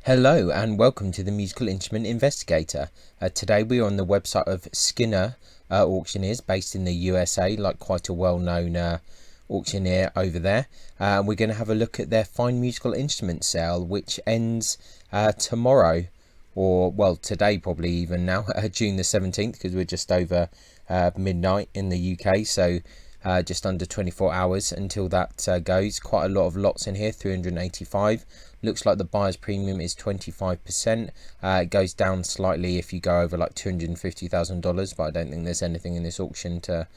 Hello and welcome to the Musical Instrument Investigator. Today we are on the website of Skinner Auctioneers, based in the USA, like quite a well-known auctioneer over there. We're going to have a look at their fine musical instrument sale, which ends tomorrow, or well, today probably even now, June the 17th, because we're just over midnight in the UK, so just under 24 hours until that goes. Quite a lot of lots in here, 385. Looks like the buyer's premium is 25%. It goes down slightly if you go over like $250,000, but I don't think there's anything in this auction to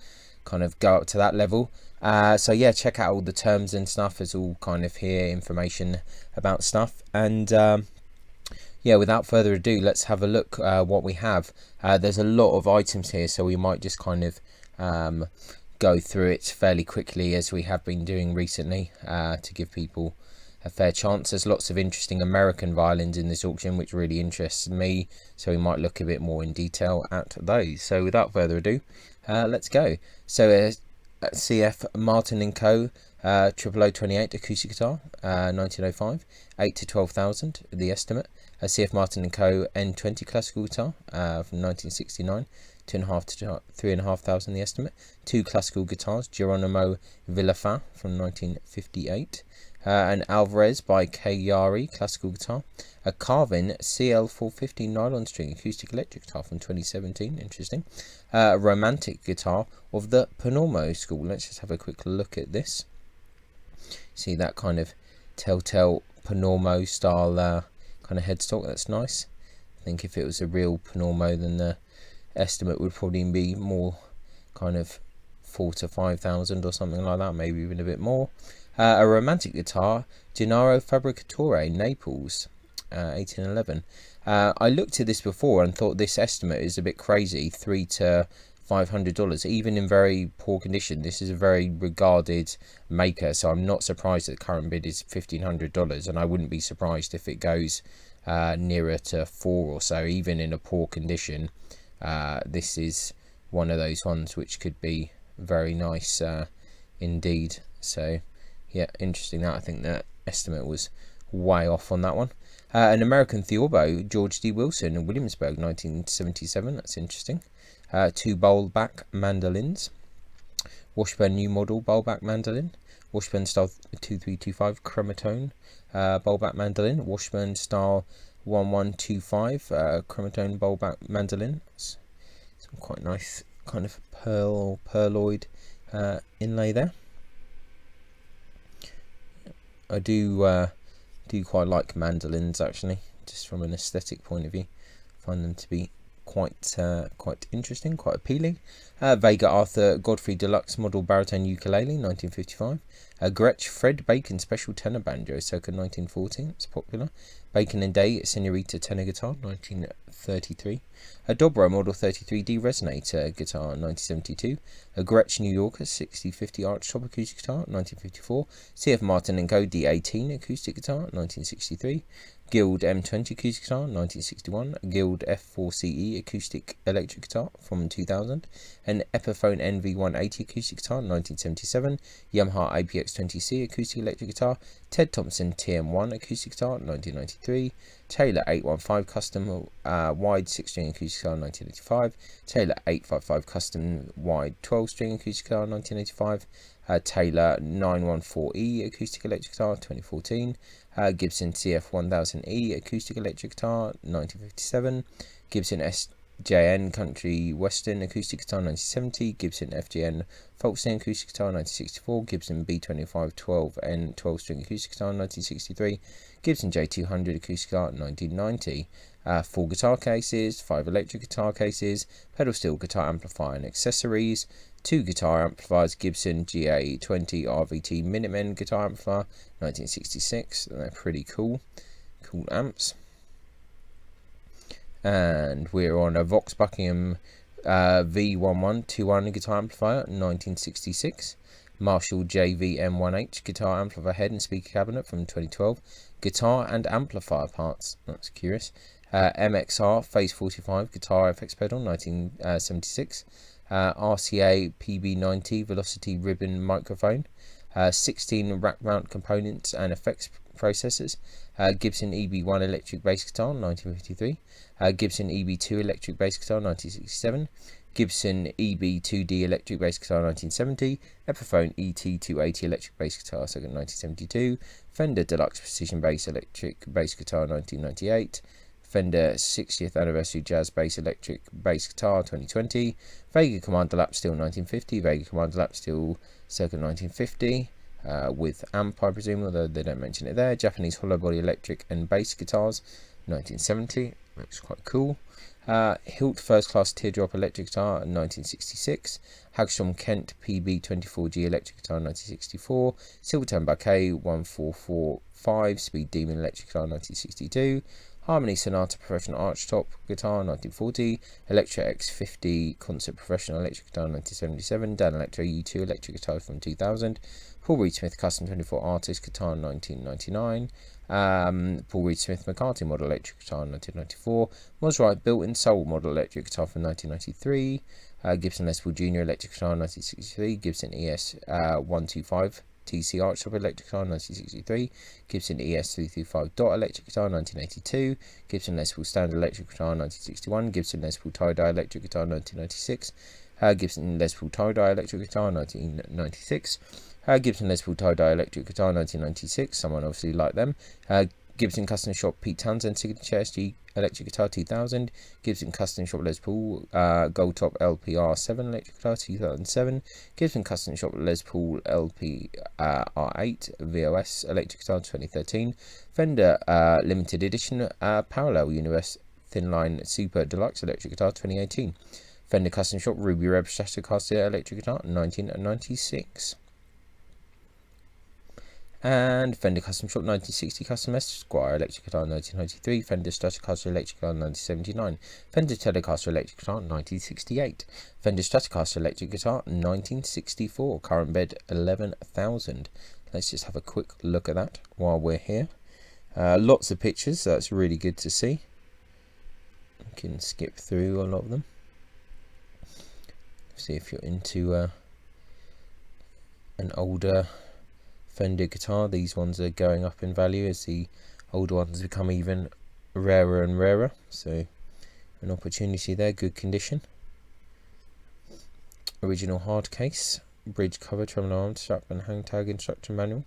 kind of go up to that level. So yeah, check out all the terms and stuff. There's all kind of here information about stuff. And yeah, without further ado, let's have a look what we have. There's a lot of items here, so we might just kind of go through it fairly quickly, as we have been doing recently, to give people a fair chance. There's lots of interesting American violins in this auction, which really interests me, so we might look a bit more in detail at those. So without further ado, let's go. So CF Martin & Co. 0028 acoustic guitar, 1905, 8 to 12,000 the estimate. CF Martin & Co. N20 classical guitar from 1969, 2.5 to 3,500 the estimate. Two classical guitars, Geronimo Villafin from 1958. An Alvarez by K. Yari classical guitar. A Carvin CL450 nylon string acoustic electric guitar from 2017. Interesting. A romantic guitar of the Panormo school. Let's just have a quick look at this. See that kind of telltale Panormo style kind of headstock. That's nice. I think if it was a real Panormo, then the estimate would probably be more kind of 4,000 to 5,000 or something like that, maybe even a bit more. A romantic guitar, Gennaro Fabricatore, Naples, 1811. I looked at this before and thought this estimate is a bit crazy, $300 to $500, even in very poor condition. This is a very regarded maker, so I'm not surprised that the current bid is $1,500, and I wouldn't be surprised if it goes nearer to 4 or so, even in a poor condition. This is one of those ones which could be very nice indeed. So yeah, interesting that. I think that estimate was way off on that one. An American Theorbo, George D. Wilson in Williamsburg, 1977. That's interesting. Two bowl-back mandolins. Washburn new model bowl-back mandolin. Washburn style 2325 chromatone bowl-back mandolin. Washburn style 1125 chromatone bowl-back mandolin. Some quite nice kind of pearl or pearloid inlay there. I do quite like mandolins, actually, just from an aesthetic point of view. I find them to be quite interesting, quite appealing. Vega Arthur Godfrey Deluxe Model Baritone Ukulele, 1955. Gretsch Fred Bacon Special Tenor Banjo, circa 1914. It's popular. Bacon and Day Senorita Tenor Guitar, 1933. A Dobro Model 33D Resonator Guitar, 1972. A Gretsch New Yorker 6050 Archtop Acoustic Guitar, 1954. CF Martin & Co. D18 Acoustic Guitar, 1963. Guild M20 Acoustic Guitar, 1961. Guild F4CE Acoustic Electric Guitar from 2000. An Epiphone NV180 Acoustic Guitar, 1977. Yamaha APX20C Acoustic Electric Guitar. Ted Thompson TM1 Acoustic Guitar, 1993. Taylor 815 Custom Wide 6-string Acoustic Guitar, 1985. Taylor 855 Custom Wide 12-string Acoustic Guitar, 1985. Taylor 914E Acoustic Electric Guitar, 2014. Gibson CF1000E Acoustic Electric Guitar, 1957. Gibson SJN Country Western Acoustic Guitar, 1970. Gibson FJN Folkstring Acoustic Guitar, 1964. Gibson B25 12N 12-string Acoustic Guitar, 1963. Gibson J200 Acoustic Guitar, 1990. 4 guitar cases, 5 electric guitar cases, pedal steel guitar amplifier and accessories, 2 guitar amplifiers, Gibson GA20 RVT Minutemen guitar amplifier, 1966. They're pretty cool amps. And we're on a Vox Buckingham V1121 guitar amplifier, 1966. Marshall JV-M1H guitar amplifier head and speaker cabinet from 2012. Guitar and amplifier parts. That's curious. MXR Phase 45 guitar FX pedal, 1976. RCA PB90 Velocity ribbon microphone. 16 rack mount components and effects processors. Gibson EB1 electric bass guitar, 1953. Gibson EB2 electric bass guitar, 1967. Gibson EB2D electric bass guitar, 1970. Epiphone ET280 electric bass guitar, circa 1972. Fender Deluxe Precision Bass electric bass guitar, 1998. Fender 60th Anniversary Jazz Bass electric bass guitar, 2020. Vega Commander Lap Steel, 1950. Vega Commander Lap Steel, circa 1950. With amp, I presume, although they don't mention it there. Japanese hollow body electric and bass guitars, 1970. Looks quite cool. Hilt First Class Teardrop electric guitar, 1966. Hagstrom Kent PB24G electric guitar, 1964. Silvertone Bouquet 1445 Speed Demon electric guitar, 1962. Harmony Sonata Professional Archtop guitar, 1940. Electra X50 Concert Professional electric guitar, 1977. Dan Electro U2 electric guitar from 2000. Paul Reed Smith Custom 24 Artist guitar, 1999. Paul Reed Smith McCarthy model electric guitar, 1994. Mosrite Built-in Soul model electric guitar from 1993. Gibson Les Paul Jr. electric guitar, 1963. Gibson ES 125 TC Archtop electric guitar, 1963. Gibson ES 335 Dot electric guitar, 1982. Gibson Les Paul Standard electric guitar, 1961. Gibson Les Paul Tie-Dye electric guitar, 1996. Gibson Les Paul Tie-Dye electric guitar, 1996. Gibson Les Paul Tie-Dye electric guitar, 1996. Someone obviously liked them. Gibson Custom Shop Pete Townsend Signature SG electric guitar, 2000. Gibson Custom Shop Les Paul Gold Top LPR 7 electric guitar, 2007. Gibson Custom Shop Les Paul LP R8 VOS electric guitar, 2013. Fender Limited Edition Parallel Universe Thinline Super Deluxe electric guitar, 2018. Fender Custom Shop Ruby Red Stratocaster electric guitar, 1996. And Fender Custom Shop 1960 Custom Esquire electric guitar, 1993. Fender Stratocaster electric guitar, 1979. Fender Telecaster electric guitar, 1968. Fender Stratocaster electric guitar, 1964. Current bid 11,000. Let's just have a quick look at that while we're here. Lots of pictures, so that's really good to see. You can skip through a lot of them. See if you're into an older Fender guitar. These ones are going up in value as the older ones become even rarer and rarer, so an opportunity there. Good condition. Original hard case, bridge cover, tremolo arm strap and hang tag instruction manual.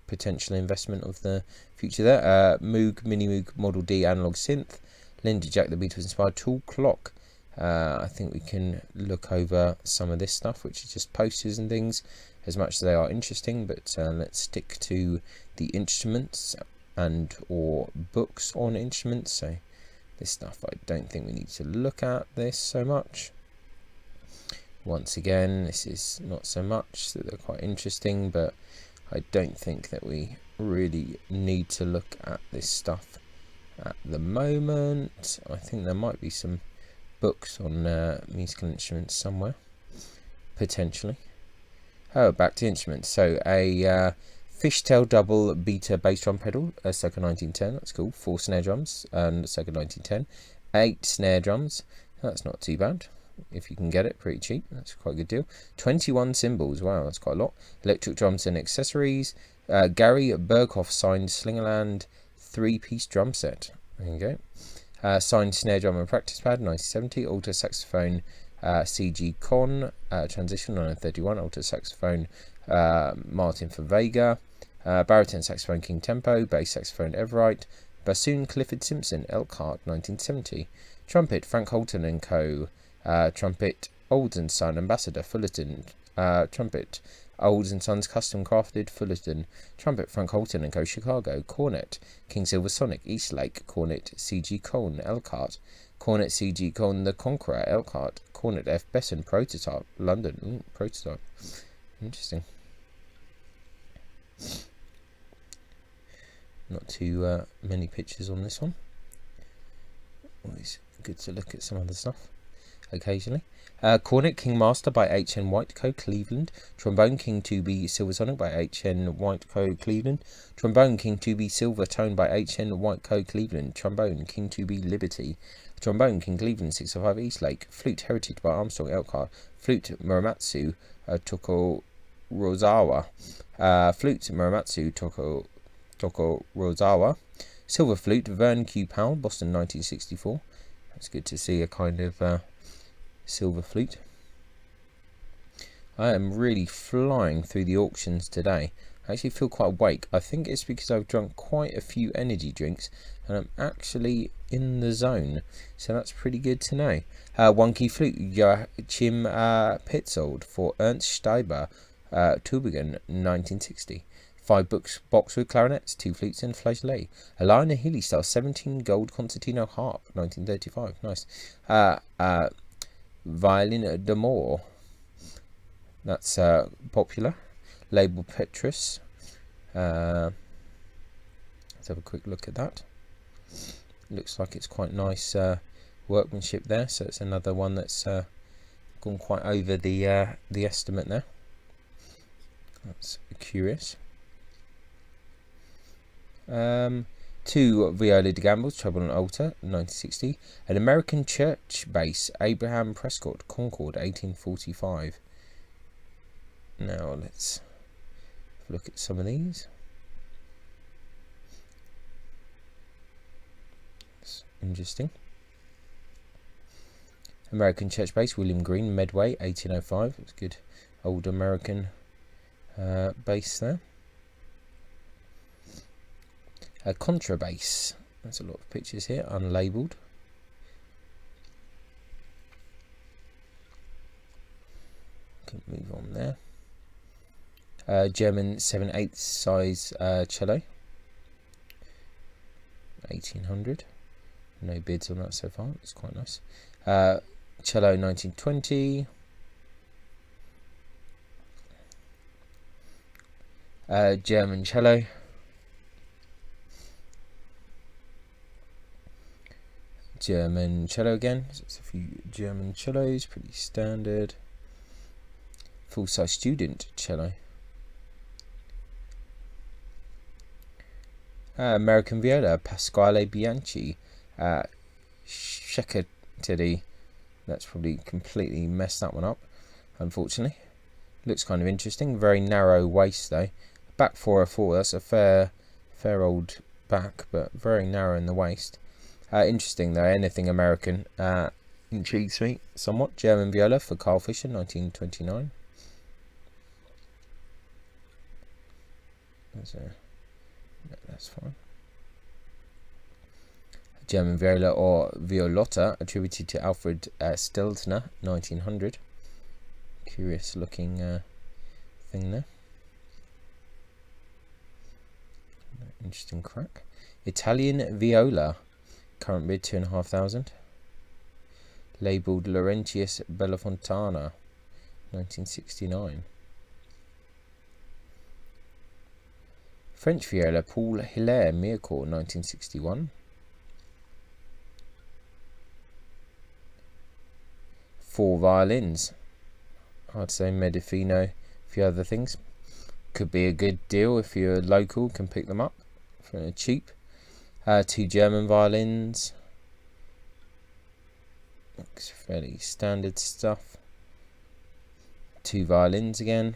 Potential investment of the future there. Moog Mini Moog Model D analog synth. Lindy Jack the Beatles inspired tool clock. I think we can look over some of this stuff, which is just posters and things, as much as they are interesting, but let's stick to the instruments and or books on instruments. So this stuff, I don't think we need to look at this so much. Once again, this is not so much, so they're quite interesting, but I don't think that we really need to look at this stuff at the moment. I think there might be some books on musical instruments somewhere, potentially. Oh, back to instruments. So a fishtail double beta bass drum pedal, circa 1910. That's cool. 4 snare drums, and circa 1910. 8 snare drums. That's not too bad if you can get it. Pretty cheap. That's quite a good deal. 21 cymbals. Wow, that's quite a lot. Electric drums and accessories. Gary Berghoff signed Slingerland 3-piece drum set. There you go. Signed snare drum and practice pad, 1970. Alto saxophone CG Con transition, 1931. Alto saxophone Martin for Vega. Baritone saxophone King Tempo. Bass saxophone Everite. Bassoon Clifford Simpson Elkhart, 1970. Trumpet Frank Holton and Co. Trumpet Olds & Son Ambassador Fullerton. Trumpet Olds & Sons Custom Crafted Fullerton. Trumpet Frank Holton and Co. Chicago. Cornet King Silver Sonic Eastlake. Cornet CG Cone Elkhart. Cornet CG Cone The Conqueror Elkhart. Cornet F Besson Prototype London. Ooh, prototype. Interesting. Not too many pictures on this one. Always good to look at some other stuff occasionally. Cornet King Master by H.N. White Co. Cleveland. Trombone King 2B Silver Sonic by H.N. White Co. Cleveland. Trombone King 2B Silver Tone by H.N. White Co. Cleveland. Trombone King 2B Liberty. Trombone King Cleveland 605 Eastlake. Flute Heritage by Armstrong Elkhart. Flute Muramatsu Toko Rosawa. Flute, Muramatsu Toko Rosawa. Silver flute, Vern Q. Powell, Boston 1964. It's good to see a kind of silver flute. I am really flying through the auctions today. I actually feel quite awake. I think it's because I've drunk quite a few energy drinks and I'm actually in the zone. So that's pretty good to know. One key flute, Joachim Petzold for Ernst Steiber, Tübingen, 1960. 5 boxwood clarinets, 2 flutes and flageolet. A Lionel Healy style 17 gold concertino harp, 1935. Nice. Violin d'Amour. That's popular. Label Petrus. Let's have a quick look at that. Looks like it's quite nice workmanship there. So it's another one that's gone quite over the estimate there. That's curious. 2 viola da gambles, treble and alto, 1960. An American church bass, Abraham Prescott, Concord, 1845. Now let's look at some of these. It's interesting. American church bass, William Green, Medway, 1805. It's good old American bass there. A contrabass. There's a lot of pictures here, unlabeled. Can move on there. German 7/8 size cello, 1800. No bids on that so far. It's quite nice. Cello 1920. German cello. German cello again. So it's a few German cellos, pretty standard. Full-size student cello. American viola, Pasquale Bianchi. Shekateri. That's probably completely messed that one up, unfortunately. Looks kind of interesting. Very narrow waist though. Back 404. That's a fair old back, but very narrow in the waist. Interesting though. Anything American intrigues me somewhat. German viola for Carl Fischer, 1929. That's fine. German viola or violotta attributed to Alfred Stelzner, 1900. Curious looking thing there. Interesting crack. Italian viola, current bid 2,500. Labelled Laurentius Bellafontana, 1969. French viola, Paul Hilaire Mirecourt, 1961. 4 violins. I'd say Medifino, a few other things. Could be a good deal if you're local, can pick them up for cheap. 2 German violins. Looks fairly standard stuff. 2 violins again.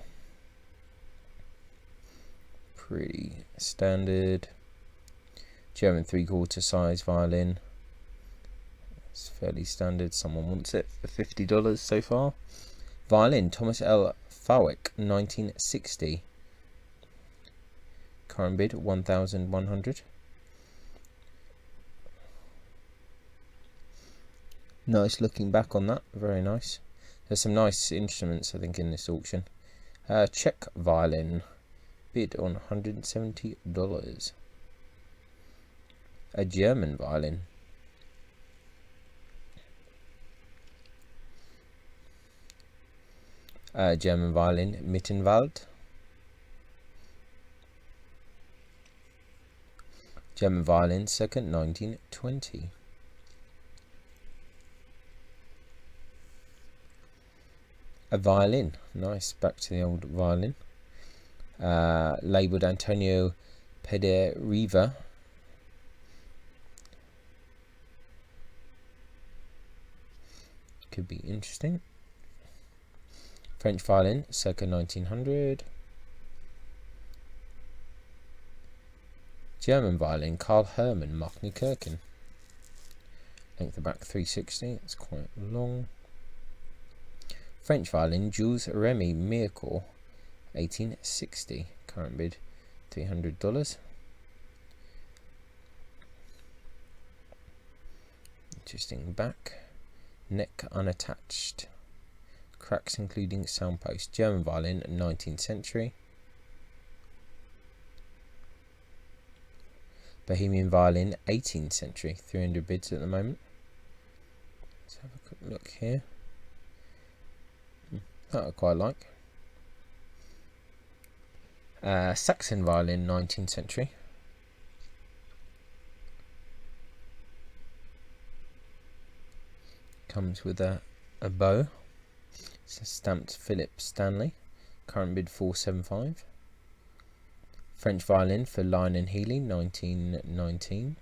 Pretty standard. German 3/4 size violin. It's fairly standard. Someone wants it for $50 so far. Violin, Thomas L. Fowwick, 1960. Current bid 1,100. Nice looking back on that. Very nice. There's some nice instruments I think in this auction. Czech Violin. Bid on $170. A German violin. German violin, Mittenwald. German violin, circa 1920. A violin, nice, back to the old violin. Labelled Antonio Pederiva. Could be interesting. French violin, circa 1900. German violin, Karl Hermann Marknikirchen. Length of back 360, it's quite long. French violin, Jules Remy Mirecourt, 1860. Current bid $300. Interesting back. Neck unattached. Cracks including soundpost. German violin, 19th century. Bohemian violin, 18th century. 300 bids at the moment. Let's have a quick look here. That I quite like. Saxon violin, 19th century. Comes with a bow. It's a stamped Philip Stanley. Current bid $475. French violin for Lyon and Healy, 1919.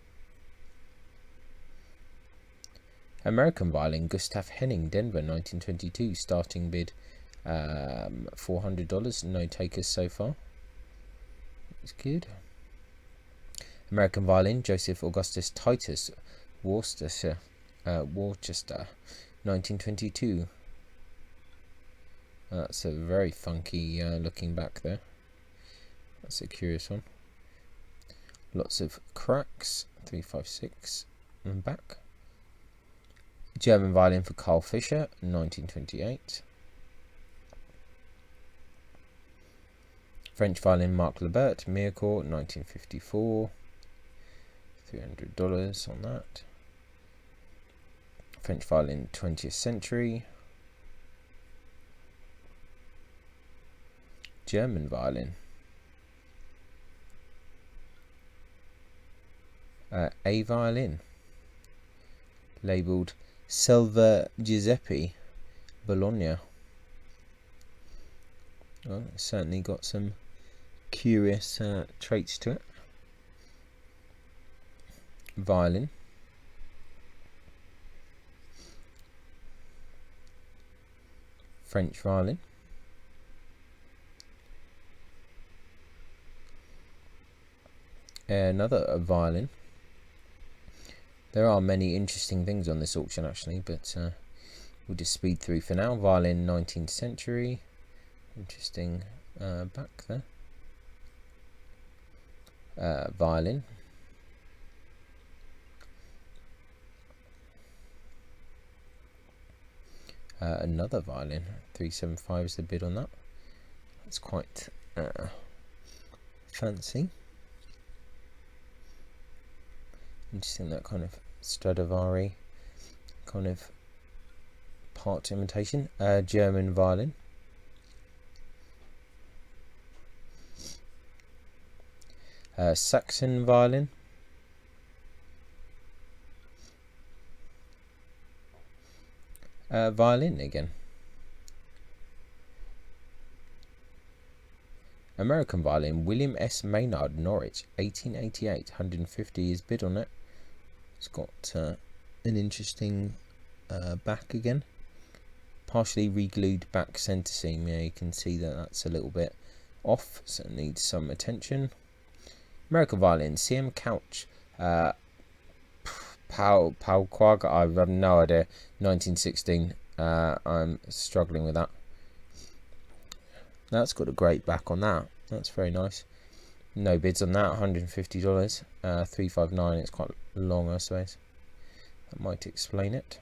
American violin, Gustav Henning, Denver, 1922. Starting bid $400. No takers so far. It's good. American violin, Joseph Augustus Titus, Worcester, 1922. That's a very funky looking back there. That's a curious one. Lots of cracks. 356 and back. German violin for Carl Fischer, 1928. French violin, Marc Lebert, Mirecourt, 1954. $300 on that. French violin, 20th century. German violin. A violin. Labelled Selva Giuseppe, Bologna. Well, it's certainly got some curious traits to it. Violin. French violin. Another violin. There are many interesting things on this auction actually, but we'll just speed through for now. Violin, 19th century. Interesting back there. Violin. Another violin. 375 is the bid on that. That's quite fancy. Interesting, that kind of Stradivari kind of part imitation. German violin. Saxon violin. Violin again. American violin, William S. Maynard, Norwich, 1888. 150 is bid on it. It's got an interesting back again. Partially re-glued back centre seam. Yeah, you can see that that's a little bit off, so it needs some attention. American violin, CM Couch, Pau Quag, I have no idea. 1916. I'm struggling with that. That's got a great back on that. That's very nice. No bids on that. $150. 359. It's quite long, I suppose. That might explain it.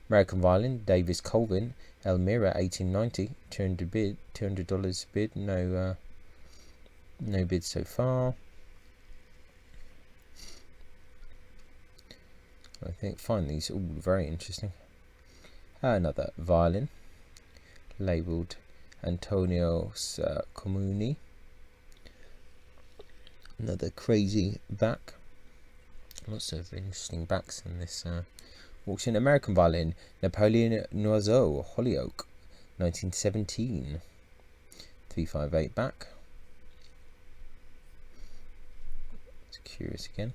American violin, Davis Colvin, Elmira, 1890. $200 bid. No bids so far. I find these all very interesting. Another violin, labelled Antonio Comuni. Another crazy back. Lots of interesting backs in this auction. American violin, Napoleon Noiseau, Hollyoak, 1917. 358 back. It's curious again.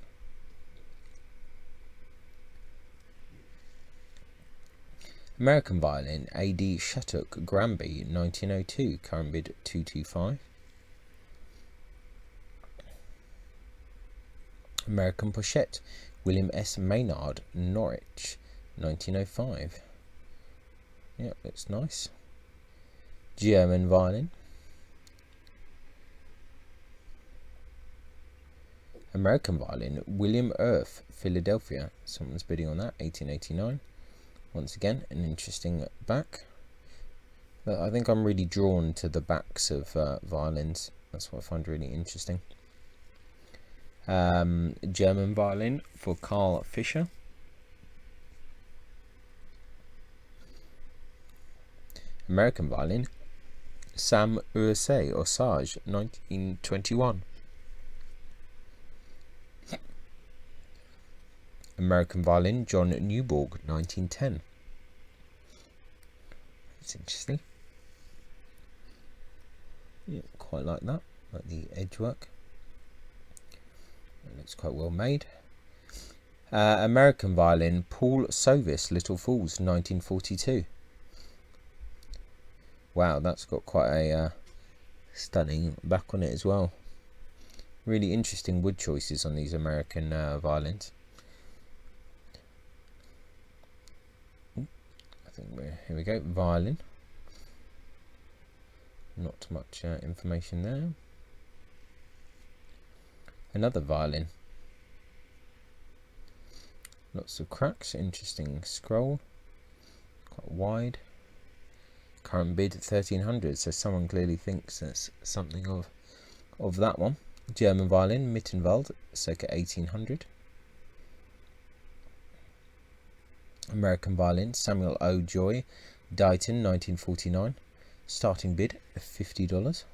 American violin, A.D. Shattuck Granby, 1902, current bid 225. American pochette, William S. Maynard, Norwich, 1905. Yeah, looks nice. German violin. American violin, William Earth, Philadelphia. Someone's bidding on that, 1889. Once again, an interesting back. But I think I'm really drawn to the backs of violins. That's what I find really interesting. German violin for Carl Fischer. American violin, Sam Ursay or Sage, 1921. American violin, John Newborg, 1910. That's interesting. Yeah, quite like that, like the edge work. It looks quite well made. American violin, Paul Sovis, Little Falls, 1942. Wow, that's got quite a stunning back on it as well. Really interesting wood choices on these American violins. I think here we go, violin. Not much information there. Another violin. Lots of cracks, interesting scroll, quite wide. Current bid 1300, so someone clearly thinks that's something of that one. German violin, Mittenwald, circa 1800. American violin, Samuel O. Joy, Dighton, 1949. Starting bid $50.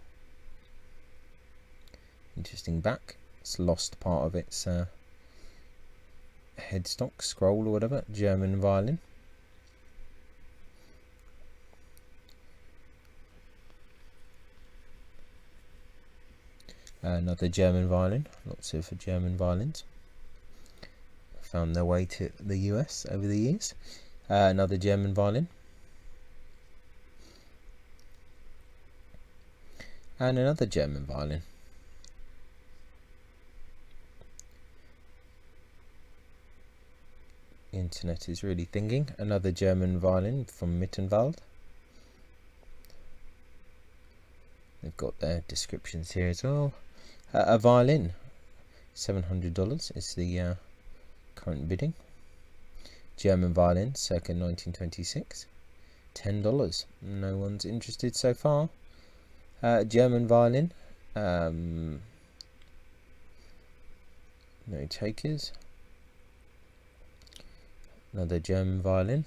Interesting back. It's lost part of its headstock, scroll or whatever. German violin. Another German violin. Lots of German violins found their way to the US over the years. Another German violin. And another German violin. The internet is really thinking. Another German violin from Mittenwald. They've got their descriptions here as well. A violin, $700 is the current bidding. German violin, circa 1926, $10. No one's interested so far. German violin, no takers. Another German violin.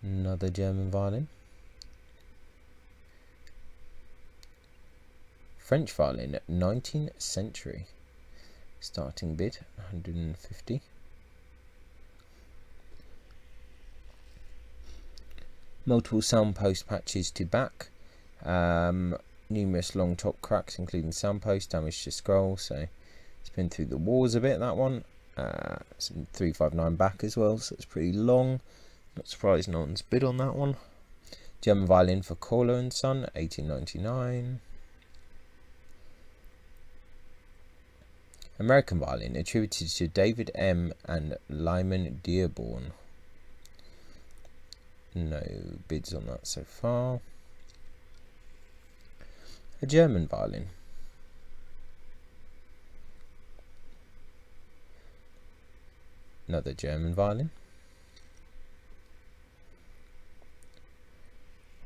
Another German violin. French violin, 19th century. Starting bid, 150. Multiple sound post patches to back. Numerous long top cracks, including sound post, damage to scroll, so it's been through the walls a bit, that one. It's in 359 back as well, so it's pretty long. Not surprised no one's bid on that one. German violin for Kohler and Son, 1899. American violin attributed to David M. and Lyman Dearborn. No bids on that so far. A German violin. Another German violin.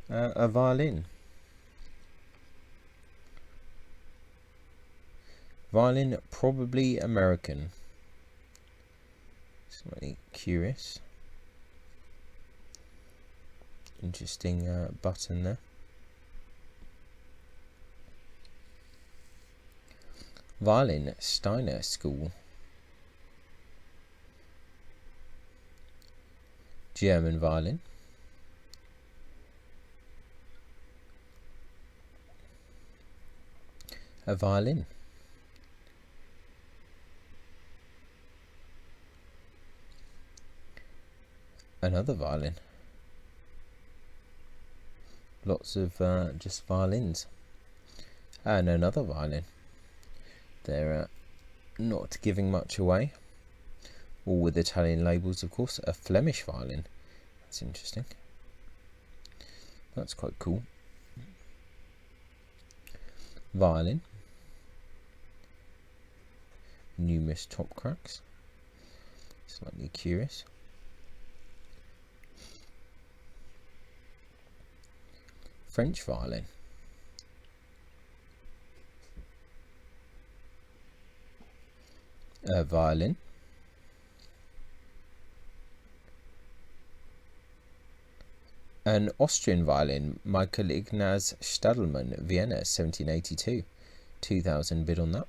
A violin. Violin, probably American. Slightly curious. Interesting button there. Violin, Steiner School. German violin. A violin. Another violin. Lots of just violins. And another violin. They're not giving much away. All with Italian labels, of course. A Flemish violin. That's interesting. That's quite cool. Violin. Numerous top cracks. Slightly curious. French violin. A violin. An Austrian violin, Michael Ignaz Stadelmann, Vienna, 1782. 2,000 bid on that.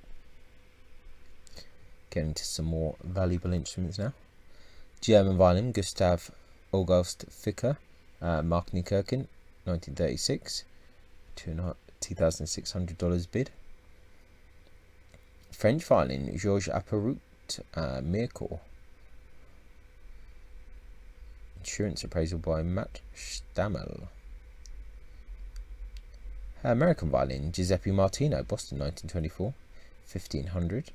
Getting to some more valuable instruments now. German violin, Gustav August Ficker, Marknenkirchen, 1936. $2,600 bid. French violin, Georges Apparout, Mirecourt. Insurance appraisal by Matt Stammel. American violin, Giuseppe Martino, Boston, 1924. 1,500.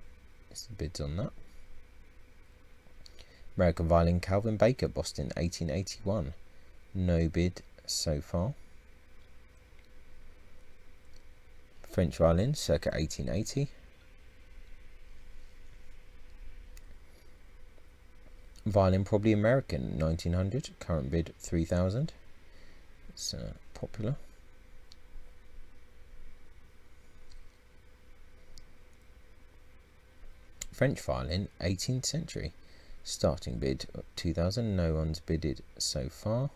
That's the bids on that. American violin, Calvin Baker, Boston, 1881. No bid so far. French violin, circa 1880. Violin, probably American, 1900. Current bid, 3,000. It's popular. French violin, 18th century. Starting bid, 2,000. No one's bidded so far.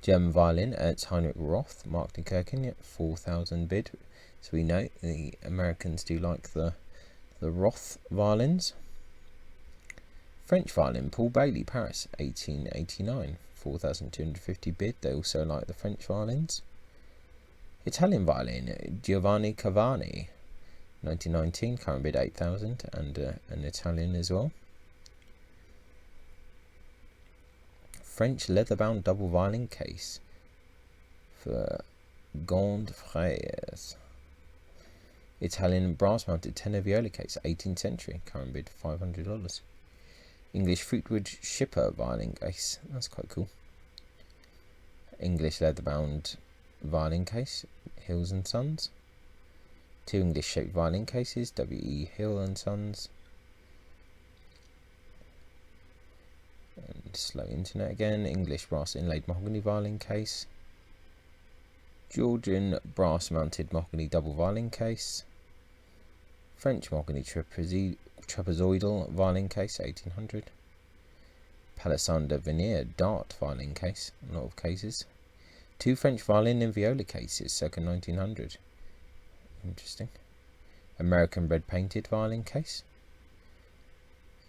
German violin, it's Heinrich Roth, Marknenkirchen, 4,000 bid. So we know the Americans do like the Roth violins. French violin, Paul Bailey, Paris, 1889. 4,250 bid. They also like the French violins. Italian violin, Giovanni Cavani, 1919. Current bid 8,000, and an Italian as well. French leather-bound double violin case for Gond Frères. Italian brass-mounted tenor viola case, 18th century. Current bid $500. English fruitwood shipper violin case. That's quite cool. English leather-bound violin case, Hills and Sons. 2 English-shaped violin cases, W.E. Hill and Sons. And slow internet again. English brass inlaid mahogany violin case. Georgian brass-mounted mahogany double violin case. French mahogany trapezoidal violin case, 1800. Palisander veneer dart violin case, a lot of cases. 2 French violin and viola cases, circa 1900. Interesting. American red painted violin case.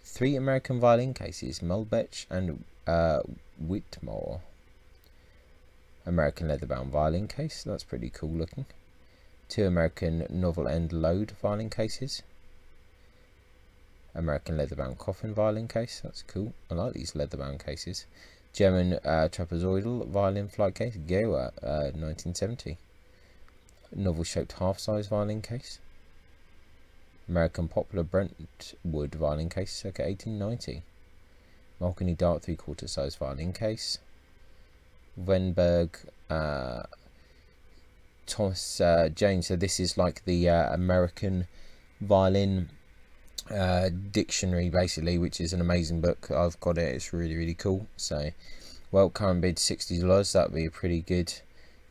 3 American violin cases, Mulbech and Whitmore. American leather-bound violin case, that's pretty cool looking. 2 American novel end load violin cases. American leather-bound coffin violin case, that's cool. I like these leather-bound cases. German trapezoidal violin flight case, Gewa, 1970. Novel-shaped half-size violin case. American poplar Brentwood violin case, circa 1890. Mahogany dart 3/4 size violin case. Wenberg Thomas James. So this is like the American violin dictionary, basically, which is an amazing book. I've got it. It's really, really cool. So, well, current bid $60. That would be a pretty good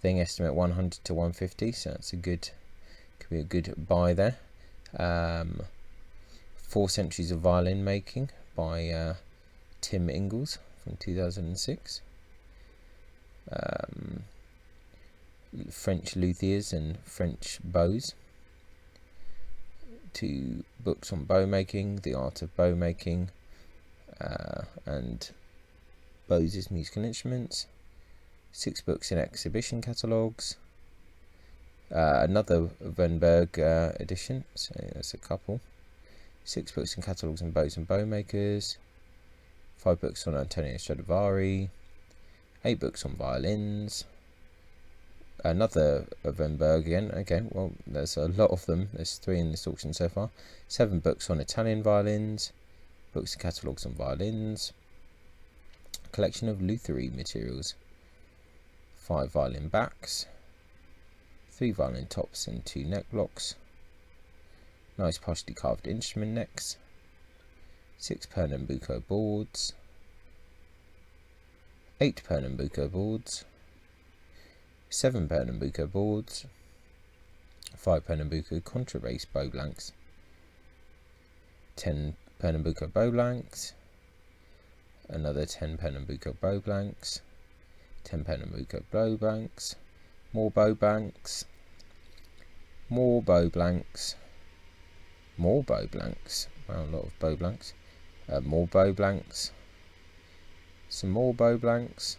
thing. Estimate 100 to 150. So that's a good, could be a good buy there. 4 Centuries of Violin Making by Tim Ingalls from 2006. French luthiers and French bows. 2 books on bow making, the art of bow making, and bows as musical instruments. 6 books in exhibition catalogues. Another Wenberg edition, so there's a couple. 6 books in catalogues and bows and bow makers. 5 books on Antonio Stradivari, 8 books on violins, another Wenberg again. Okay, well, there's a lot of them. There's 3 in this auction so far. 7 books on Italian violins, books and catalogues on violins, collection of lutherie materials, 5 violin backs, 3 violin tops and 2 neck blocks, nice partially carved instrument necks, 6 Pernambuco boards, 8 Pernambuco boards, 7 Pernambuco boards, 5 Pernambuco contrabass bow blanks, 10 Pernambuco bow blanks, another 10 Pernambuco bow blanks, 10 Pernambuco bow blanks, more bow blanks, more bow blanks, more bow blanks, wow, a lot of bow blanks, more bow blanks, some more bow blanks,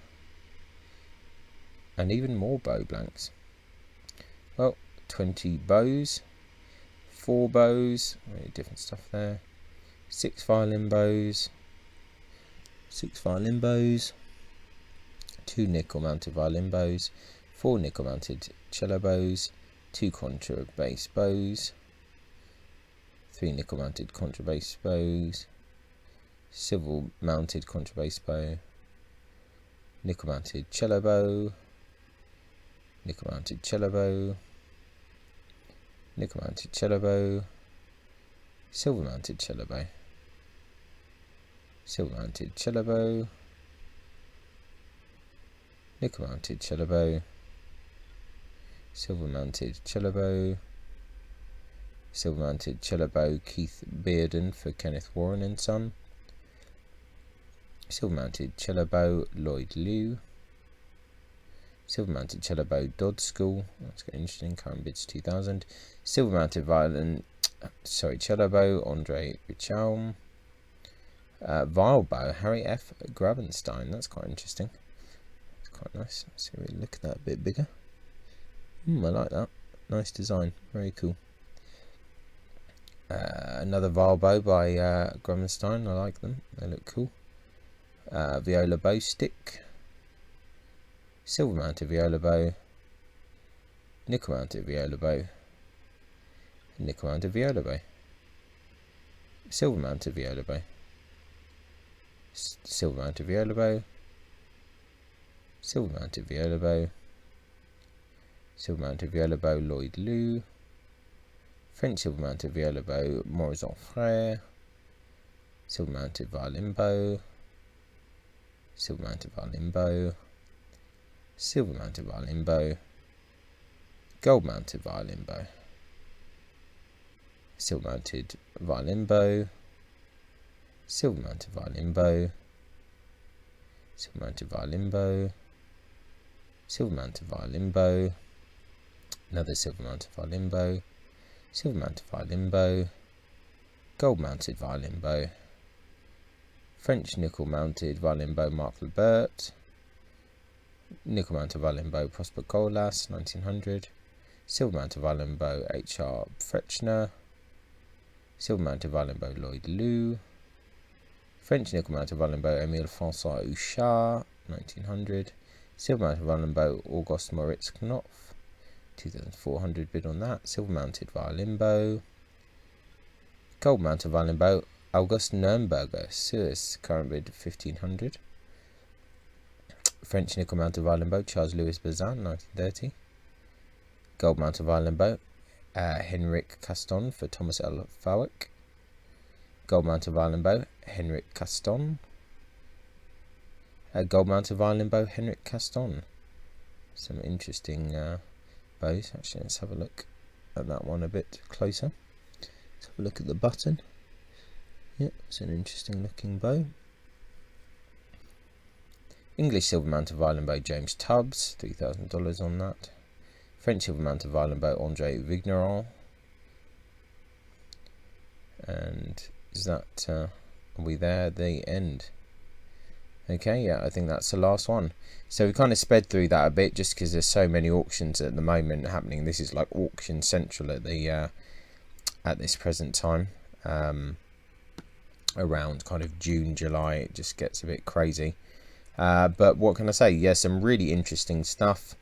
and even more bow blanks. Well, 20 bows, 4 bows, really different stuff there, 6 violin bows, 6 violin bows, 2 nickel mounted violin bows, 4 nickel mounted cello bows, 2 contrabass bows, 3 nickel mounted contrabass bows, silver mounted contrabass bow, nickel mounted cello bow, nickel mounted cello bow, nickel mounted cello bow, silver mounted cello bow, silver mounted cello bow, nickel mounted cello bow, silver mounted cello bow, silver mounted cello bow Keith Bearden for Kenneth Warren and Son, silver mounted cello bow Lloyd Liu, silver mounted cello bow Dodd School, that's got interesting, current bids 2000, silver mounted cello bow Andre Richaume, viol bow Harry F. Gravenstein, that's quite interesting, that's quite nice. Let's see if we look at that a bit bigger. I like that, nice design, very cool. Another viol bow by Gravenstein, I like them, they look cool. Viola bow stick, silver mounted viola bow, nickel mounted viola bow, nickel mounted viola bow, silver mounted viola bow, silver mounted viola bow, silver mounted viola bow, silver mounted viola bow Lloyd Liu, French silver mounted viola bow Morison Frere, silver mounted violin bow, silver mounted violin bow, silver mounted violin bow, gold mounted violin bow, silver mounted violin bow, silver mounted violin bow, silver mounted violin bow, silver mounted violin bow, another silver mounted violin bow, silver mounted violin bow, gold mounted violin bow, French nickel mounted violin bow Marc Lebert, nickel mounted violin bow Prosper Colas 1900, silver mounted violin bow H.R. Frechner, silver mounted violin bow Lloyd Liu, French nickel mounted violin bow Emile Francois Houchard 1900, silver mounted violin bow August Moritz Knopf 2400 bid on that, silver mounted violin bow, gold mounted violin bow August Nürnberger Suez, current bid 1500, French nickel mounted violin bow Charles Louis Bazin 1930, gold mounted violin bow Henrik Caston for Thomas L. Fawick, gold mounted violin bow Henrik Caston, gold mounted violin bow Henrik Caston. Some interesting bows. Actually, let's have a look at that one a bit closer. Let's have a look at the button. Yep, it's an interesting looking bow. English silver mounted violin bow James Tubbs, $3,000 on that. French silver mounted violin bow Andre Vigneron. And is that, are we there at the end? Okay, yeah, I think that's the last one. So we kind of sped through that a bit just because there's so many auctions at the moment happening. This is like auction central at the at this present time. around kind of June, July. It just gets a bit crazy. But what can I say? Yeah, some really interesting stuff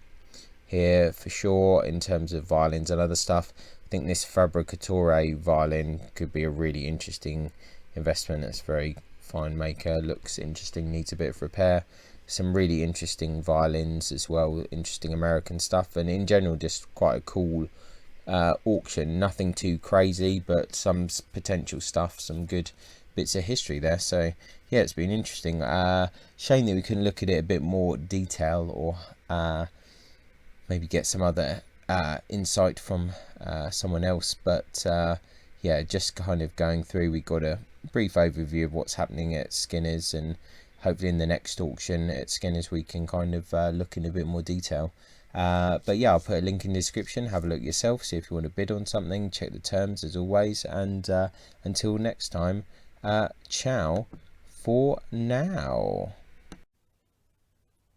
here for sure in terms of violins and other stuff. I think this Fabricatore violin could be a really interesting investment. It's very fine maker, looks interesting, needs a bit of repair. Some really interesting violins as well, interesting American stuff, and in general just quite a cool auction. Nothing too crazy, but some potential stuff, some good bits of history there. So yeah, it's been interesting. Shame that we couldn't look at it a bit more detail, or maybe get some other insight from someone else, but yeah, just kind of going through, we got a brief overview of what's happening at Skinner's, and hopefully in the next auction at Skinner's we can kind of look in a bit more detail. But yeah, I'll put a link in the description, have a look yourself, see if you want to bid on something, check the terms as always, and until next time, ciao for now.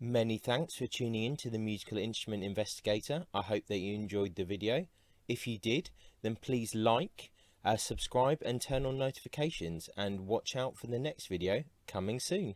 Many thanks for tuning in to the Musical Instrument Investigator. I hope that you enjoyed the video. If you did, then please like, subscribe and turn on notifications, and watch out for the next video coming soon.